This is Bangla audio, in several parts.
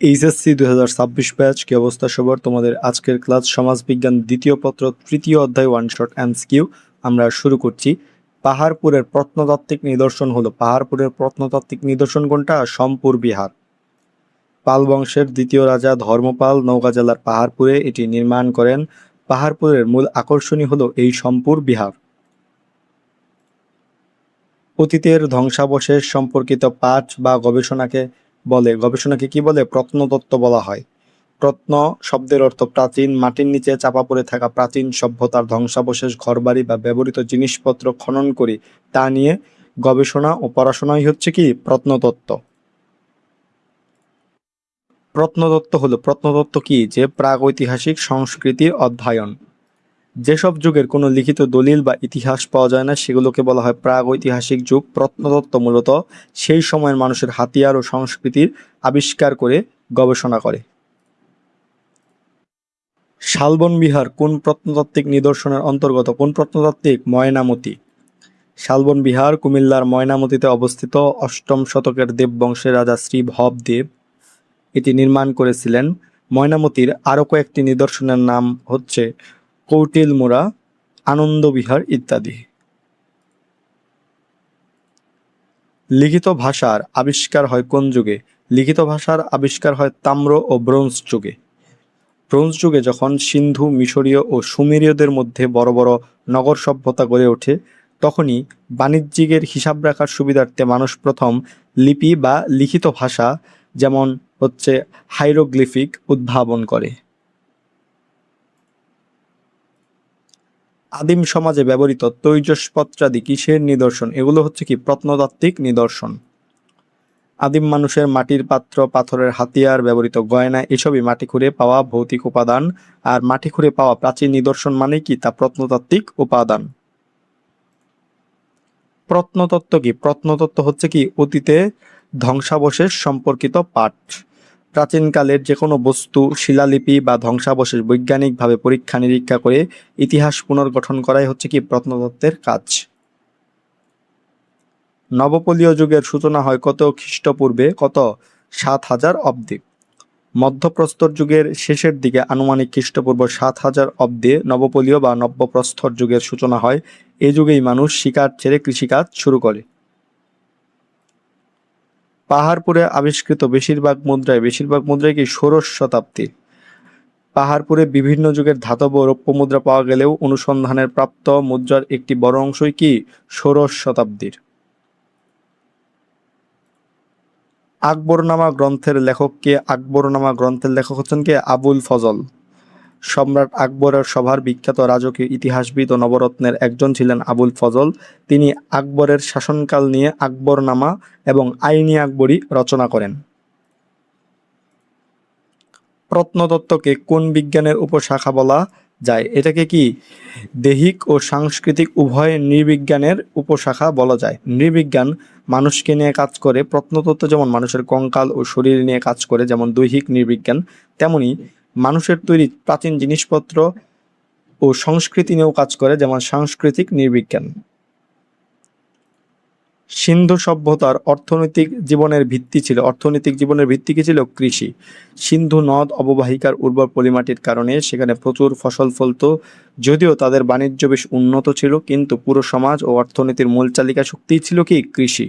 এইচএসসি 2026 ব্যাচ, কি অবস্থা সবার? তোমাদের আজকের ক্লাস সমাজবিজ্ঞান দ্বিতীয় পত্র তৃতীয় অধ্যায় ওয়ান শট এমসিকিউ আমরা শুরু করছি। পাহাড়পুরের প্রত্নতাত্ত্বিক নিদর্শন হলো, পাহাড়পুরের প্রত্নতাত্ত্বিক নিদর্শন কোনটা? সম্পুর বিহার। পাল বংশের দ্বিতীয় রাজা ধর্মপাল নওগাঁ জেলার পাহাড়পুরে এটি নির্মাণ করেন। পাহাড়পুরের মূল আকর্ষণই হলো এই সম্পুর বিহার। অতীতের ধ্বংসাবশেষ সম্পর্কিত পাঠ বা গবেষণাকে কি বলে? প্রত্নতত্ত্ব বলা হয়। প্রত্ন শব্দের অর্থ প্রাচীন, মাটির নিচে চাপা পড়ে থাকা প্রাচীন সভ্যতার ধ্বংসাবশেষ, ঘরবাড়ি বা ব্যবহৃত জিনিসপত্র খনন করে তা নিয়ে গবেষণা ও পড়াশোনাই হচ্ছে কি প্রত্নতত্ত্ব। প্রত্নতত্ত্ব কি? যে প্রাগৈতিহাসিক সংস্কৃতির অধ্যয়ন। যেসব যুগের কোনো লিখিত দলিল বা ইতিহাস পাওয়া যায় না সেগুলোকে বলা হয় প্রাগৈতিহাসিক যুগ। প্রত্নতত্ত্ব মূলত সেই সময়ের মানুষের হাতিয়ার ও সংস্কৃতির আবিষ্কার করে গবেষণা করে। শালবন বিহার কোন প্রত্নতাত্ত্বিক নিদর্শনের অন্তর্গত? কোন প্রত্নতাত্ত্বিক? ময়নামতি। শালবন বিহার কুমিল্লার ময়নামতিতে অবস্থিত। অষ্টম শতকের দেববংশের রাজা শ্রী ভবদেব এটি নির্মাণ করেছিলেন। ময়নামতির আরও কয়েকটি নিদর্শনের নাম হচ্ছে কৌটিলমুড়া, আনন্দ বিহার ইত্যাদি। লিখিত ভাষার আবিষ্কার হয় কোন যুগে? লিখিত ভাষার আবিষ্কার হয় তাম্র ও ব্রোঞ্জ যুগে। ব্রোঞ্জ যুগে যখন সিন্ধু, মিশরীয় ও সুমেরীয়দের মধ্যে বড় বড় নগর সভ্যতা গড়ে ওঠে, তখনই বাণিজ্যিকের হিসাব রাখার সুবিধার্থে মানুষ প্রথম লিপি বা লিখিত ভাষা, যেমন হচ্ছে হাইরোগ্লিফিক, উদ্ভাবন করে। আদিম সমাজে ব্যবহৃত তৈজসপত্রাদি কিসের নিদর্শন? এগুলো হচ্ছে কি প্রত্নতাত্ত্বিক নিদর্শন। আদিম মানুষের মাটির পাত্র, পাথরের হাতিয়ার, ব্যবহৃত গয়না এসবই মাটি খুঁড়ে পাওয়া ভৌতিক উপাদান। আর মাটি খুঁড়ে পাওয়া প্রাচীন নিদর্শন মানে কি? তা প্রত্নতাত্ত্বিক উপাদান। প্রত্নতত্ত্ব কি? প্রত্নতত্ত্ব হচ্ছে কি অতীতে ধ্বংসাবশেষ সম্পর্কিত পাঠ। প্রাচীনকালের যে কোনো বস্তু, শিলালিপি বা ধ্বংসাবশেষ বৈজ্ঞানিকভাবে পরীক্ষা নিরীক্ষা করে ইতিহাস পুনর্গঠন করাই হচ্ছে কি প্রত্নতত্ত্বের কাজ। নবপলীয় যুগের সূচনা হয় কত খ্রিস্টপূর্বে? কত? 7000 অব্দে। মধ্যপ্রস্তর যুগের শেষের দিকে আনুমানিক খ্রিস্টপূর্ব 7000 অব্দে নবপলীয় বা নব্যপ্রস্তর যুগের সূচনা হয়। এই যুগেই মানুষ শিকার ছেড়ে কৃষিকাজ শুরু করে। পাহাড়পুরে আবিষ্কৃত বেশিরভাগ মুদ্রায় কি ষোড়শ শতাব্দীর। পাহাড়পুরে বিভিন্ন যুগের ধাতব ও রৌপ্য মুদ্রা পাওয়া গেলেও অনুসন্ধানের প্রাপ্ত মুদ্রার একটি বড় অংশই কি ষোড়শ শতাব্দীর। আকবরনামা গ্রন্থের লেখক কে? আকবরনামা গ্রন্থের লেখক হচ্ছেন কে? আবুল ফজল। সম্রাট আকবরের সভার বিখ্যাত রাজকীয় ইতিহাসবিদ ও নবরত্নের একজন ছিলেন আবুল ফজল। তিনি আকবরের শাসনকাল নিয়ে আকবরনামা এবং আইনি আকবরী রচনা করেন। প্রত্নতত্ত্বকে কোন বিজ্ঞানের উপশাখা বলা যায়? এটাকে কি দেহিক ও সাংস্কৃতিক উভয় নৃবিজ্ঞানের উপশাখা বলা যায়। নৃবিজ্ঞান মানুষকে নিয়ে কাজ করে, প্রত্নতত্ত্ব যেমন মানুষের কঙ্কাল ও শরীর নিয়ে কাজ করে, যেমন দৈহিক নৃবিজ্ঞান, তেমনি মানুষের তৈরি প্রাচীন জিনিসপত্র ও সংস্কৃতি নিয়েও কাজ করে, যেমন সাংস্কৃতিক নৃবিজ্ঞান। সিন্ধু সভ্যতার অর্থনৈতিক জীবনের ভিত্তি কি ছিল? কৃষি। সিন্ধু নদ অববাহিকার উর্বর পলিমাটির কারণে সেখানে প্রচুর ফসল ফলত। যদিও তাদের বাণিজ্য বেশ উন্নত ছিল, কিন্তু পুরো সমাজ ও অর্থনীতির মূল চালিকা শক্তিই ছিল কি? কৃষি।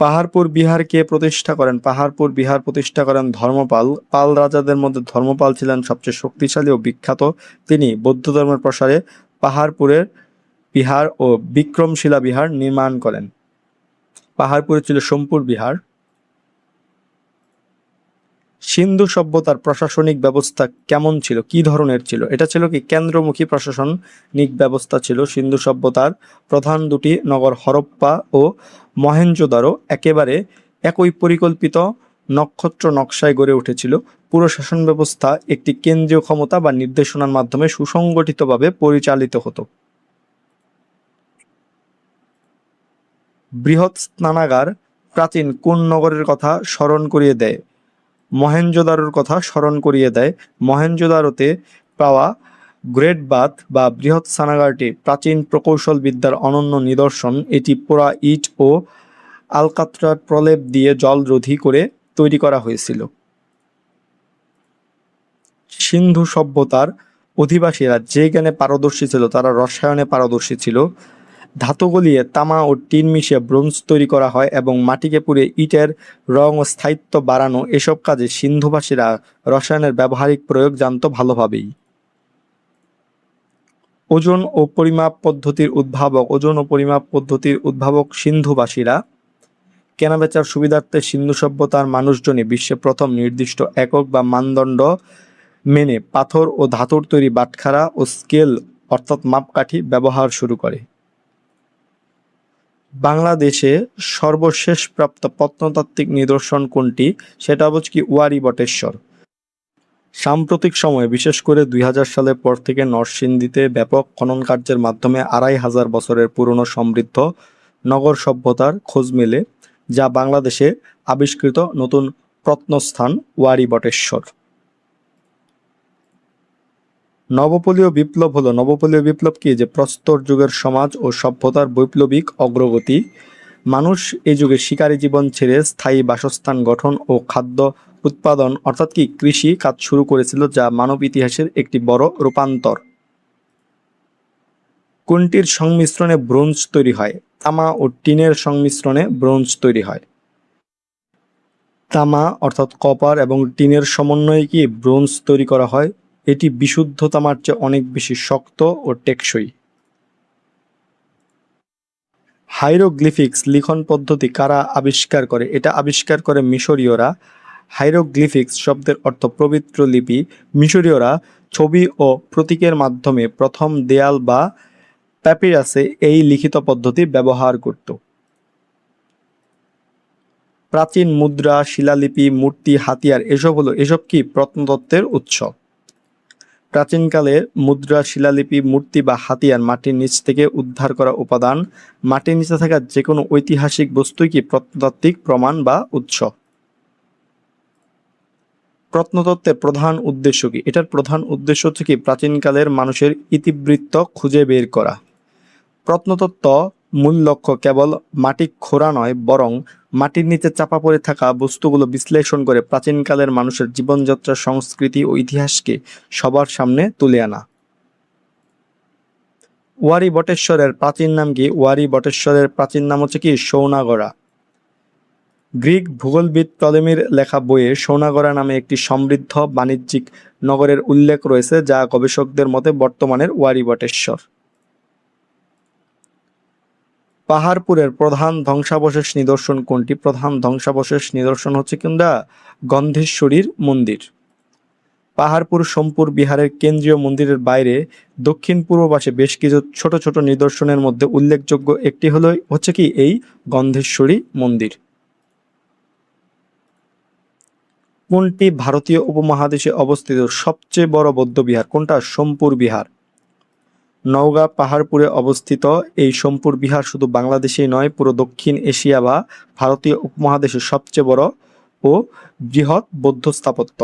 পাহাড়পুর বিহার কে প্রতিষ্ঠা করেন? পাহাড়পুর বিহার প্রতিষ্ঠা করেন ধর্মপাল। পাল রাজাদের মধ্যে ধর্মপাল ছিলেন সবচেয়ে শক্তিশালী ও বিখ্যাত। তিনি বৌদ্ধ ধর্মের প্রসারে পাহাড়পুরের বিহার ও বিক্রমশিলা বিহার নির্মাণ করেন। পাহাড়পুরে ছিল সোমপুর বিহার। সিন্ধু সভ্যতার প্রশাসনিক ব্যবস্থা কেমন ছিল? কি ধরনের ছিল? এটা ছিল কি কেন্দ্রমুখী প্রশাসনিক ব্যবস্থা ছিল। সিন্ধু সভ্যতার প্রধান দুটি নগর হরপ্পা ও মহেঞ্জোদারো একেবারে একই পরিকল্পিত নক্ষত্র নকশায় গড়ে উঠেছিল। পুরো শাসন ব্যবস্থা একটি কেন্দ্রীয় ক্ষমতা বা নির্দেশনার মাধ্যমে সুসংগঠিতভাবে পরিচালিত হতো। বৃহৎ স্নানাগার প্রাচীন কোন নগরের কথা স্মরণ করিয়ে দেয়? মহেঞ্জোদারোর কথা স্মরণ করিয়ে দেয়। মহেঞ্জোদারোতে পাওয়া গ্রেট বাথ বা বৃহৎ স্নানাগারটি প্রাচীন প্রকৌশল বিদ্যার অনন্য নিদর্শন। এটি পোড়া ইট ও আলকাতরার প্রলেপ দিয়ে জল রোধী করে তৈরি করা হয়েছিল। সিন্ধু সভ্যতার অধিবাসীরা যে জ্ঞানে পারদর্শী ছিল তারা রসায়নে পারদর্শী ছিল। ধাতু গলিয়ে তামা ও টিন মিশিয়ে ব্রোঞ্জ তৈরি করা হয় এবং মাটিকে পুড়ে ইটের রং ও স্থায়িত্ব বাড়ানো, এসব কাজে সিন্ধুবাসীরা রসায়নের ব্যবহারিক প্রয়োগ জানত ভালোভাবেই। ওজন ও পরিমাপ পদ্ধতির উদ্ভাবক সিন্ধুবাসীরা। কেনাবেচার সুবিধার্থে সিন্ধু সভ্যতার মানুষজনই বিশ্বে প্রথম নির্দিষ্ট একক বা মানদণ্ড মেনে পাথর ও ধাতুর তৈরি বাটখারা ও স্কেল অর্থাৎ মাপকাঠি ব্যবহার শুরু করে। বাংলাদেশে সর্বশেষ প্রাপ্ত প্রত্নতাত্ত্বিক নিদর্শন কোনটি? সেটা হচ্ছে কি ওয়ারী বটেশ্বর। সাম্প্রতিক সময়ে বিশেষ করে ২০০০ সালের পর থেকে নরসিংদীতে ব্যাপক খনন কার্যের মাধ্যমে ২৫০০ বছরের পুরনো সমৃদ্ধ নগর সভ্যতার খোঁজ মেলে, যা বাংলাদেশে আবিষ্কৃত নতুন প্রত্নস্থান ওয়ারী বটেশ্বর। নবপলীয় বিপ্লব হলো, নবপলীয় বিপ্লব কি? যে প্রস্তর যুগের সমাজ ও সভ্যতার বৈপ্লবিক অগ্রগতি। মানুষ এই যুগে শিকারী জীবন ছেড়ে স্থায়ী বাসস্থান গঠন ও খাদ্য উৎপাদন অর্থাৎ কি কৃষি কাজ শুরু করেছিল, যা মানব ইতিহাসের একটি বড় রূপান্তর। কোনটির সংমিশ্রণে ব্রোঞ্জ তৈরি হয়? তামা ও টিনের সংমিশ্রণে ব্রোঞ্জ তৈরি হয়। তামা অর্থাৎ কপার এবং টিনের সমন্বয়ে কি ব্রোঞ্জ তৈরি করা হয়। এটি বিশুদ্ধ তামার চেয়ে অনেক বেশি শক্ত ও টেকসই। হাইরোগ্লিফিক্স লিখন পদ্ধতি কারা আবিষ্কার করে? এটা আবিষ্কার করে মিশরীয়রা। হাইরোগ্লিফিক্স শব্দের অর্থ পবিত্র লিপি। মিশরীয়রা ছবি ও প্রতীকের মাধ্যমে প্রথম দেয়াল বা প্যাপিরাসে এই লিখিত পদ্ধতি ব্যবহার করত। প্রাচীন মুদ্রা, শিলালিপি, মূর্তি, হাতিয়ার এসব কি প্রত্নতত্ত্বের উৎস। প্রাচীনকালে মুদ্রা, শিলালিপি, মূর্তি বা হাতিয়ার মাটির নিচ থেকে উদ্ধার করা উপাদান। মাটির নিচে থাকা যে কোনো ঐতিহাসিক বস্তুই কি প্রত্নতাত্ত্বিক প্রমাণ বা উৎস। প্রত্নতত্ত্বের প্রধান উদ্দেশ্য কি? এটার প্রধান উদ্দেশ্য হচ্ছে কি প্রাচীনকালের মানুষের ইতিবৃত্ত খুঁজে বের করা। প্রত্নতত্ত্ব মূল লক্ষ্য কেবল মাটি খোঁড়া নয়, বরং মাটির নিচে চাপা পড়ে থাকা বস্তুগুলো বিশ্লেষণ করে প্রাচীনকালের মানুষের জীবনযাত্রা, সংস্কৃতি ও ইতিহাসকে সবার সামনে তুলে আনা। ওয়ারী বটেশ্বরের প্রাচীন নাম কি? ওয়ারী বটেশ্বরের প্রাচীন নাম হচ্ছে কি সৌনাগড়া। গ্রিক ভূগোলবিদ টলেমির লেখা বইয়ে সৌনাগড়া নামে একটি সমৃদ্ধ বাণিজ্যিক নগরের উল্লেখ রয়েছে, যা গবেষকদের মতে বর্তমানের ওয়ারী বটেশ্বর। পাহাড়পুরের প্রধান ধ্বংসাবশেষ নিদর্শন কোনটি? প্রধান ধ্বংসাবশেষ নিদর্শন হচ্ছে কিংবা গন্ধেশ্বরীর মন্দির। পাহাড়পুর সোমপুর বিহারের কেন্দ্রীয় মন্দিরের বাইরে দক্ষিণ পূর্ব পাশে বেশ কিছু ছোট ছোট নিদর্শনের মধ্যে উল্লেখযোগ্য একটি হচ্ছে কি এই গন্ধেশ্বরী মন্দির। কোনটি ভারতীয় উপমহাদেশে অবস্থিত সবচেয়ে বড় বৌদ্ধবিহার? কোনটা? সোমপুর বিহার। নওগাঁ পাহাড়পুরে অবস্থিত এই সোমপুর বিহার শুধু বাংলাদেশেই নয়, পুরো দক্ষিণ এশিয়া বা ভারতীয় উপমহাদেশের সবচেয়ে বড় ও বৃহৎ বৌদ্ধ স্থাপত্য।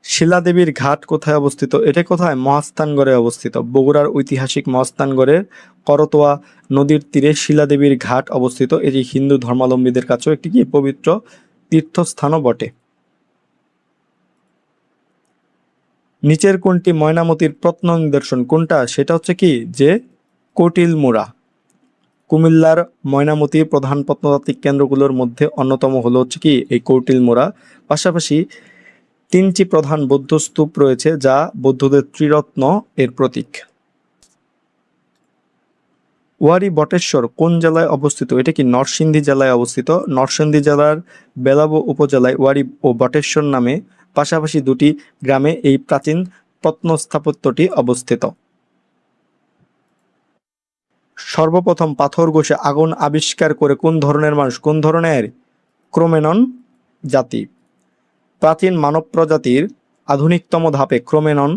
শিলাদেবীর ঘাট কোথায় অবস্থিত? এটা কোথায়? মহাস্থানগড়ে অবস্থিত। বগুড়ার ঐতিহাসিক মহাস্থানগড়ের করতোয়া নদীর তীরে শিলাদেবীর ঘাট অবস্থিত। এটি হিন্দু ধর্মাবলম্বীদের কাছেও একটি কি পবিত্র তীর্থস্থানও বটে। নিচের কোনটি ময়নামতির প্রত্ন নিদর্শন? কোনটা? সেটা হচ্ছে কি যে কটিলমুড়া। কুমিল্লার ময়নামতির প্রধান প্রত্নতাত্ত্বিক কেন্দ্রগুলোর মধ্যে অন্যতম হলো হচ্ছে কি এই কটিলমুড়া। পাশাপাশি 3টি প্রধান বৌদ্ধ স্তূপ রয়েছে, যা বৌদ্ধদের ত্রিরত্ন এর প্রতীক। ওয়ারী বটেশ্বর কোন জেলায় অবস্থিত? এটা কি নরসিংদী জেলায় অবস্থিত। নরসিংদী জেলার বেলাব উপজেলায় ওয়ারী ও বটেশ্বর নামে পাশাপাশি দুটি গ্রামে এই প্রাচীন প্রত্নস্থাপত্যটি অবস্থিত। সর্বপ্রথম পাথর ঘষে আগুন আবিষ্কার করে কোন ধরনের মানুষ? কোন ধরনের? ক্রোমেনন জাতি। প্রাচীন মানব প্রজাতির আধুনিকতম ধাপে ক্রোমেনন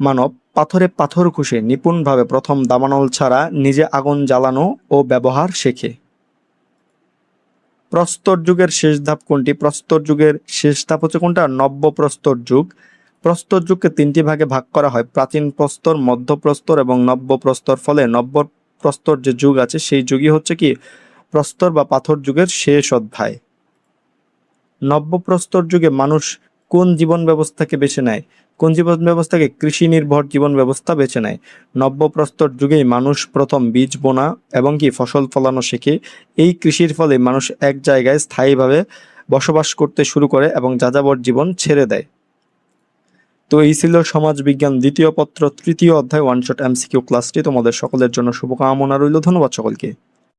মানব পাথরে পাথর ঘষে নিপুণভাবে প্রথম দাবানল ছাড়া নিজে আগুন জ্বালানো ও ব্যবহার শেখে। প্রস্তর যুগের শেষ ধাপ কোনটি? প্রস্তর যুগের শেষ ধাপ হচ্ছে কোনটা? নব্য প্রস্তর যুগ। প্রস্তর যুগকে 3টি ভাগে ভাগ করা হয়, প্রাচীন প্রস্তর, মধ্য প্রস্তর এবং নব্য প্রস্তর। ফলে নব্য প্রস্তর যে যুগ আছে সেই যুগই হচ্ছে কি প্রস্তর বা পাথর যুগের শেষ অধ্যায়। নব্যপ্রস্তর যুগে মানুষ কোন জীবন ব্যবস্থাকে বেছে নেয়? কোন জীবন ব্যবস্থাকে? কৃষি নির্ভর জীবন ব্যবস্থা বেছে নেয়। নব্যপ্রস্তর যুগেই মানুষ প্রথম বীজ বোনা এবং ফসল ফলানো শেখে। এই কৃষির ফলে মানুষ এক জায়গায় স্থায়ীভাবে বসবাস করতে শুরু করে এবং যাযাবর জীবন ছেড়ে দেয়। তো এই ছিল সমাজ বিজ্ঞান দ্বিতীয় পত্র তৃতীয় অধ্যায় ওয়ান শট এমসিকিউ ক্লাসটি। তোমাদের সকলের জন্য শুভকামনা রইল। ধন্যবাদ সকলকে।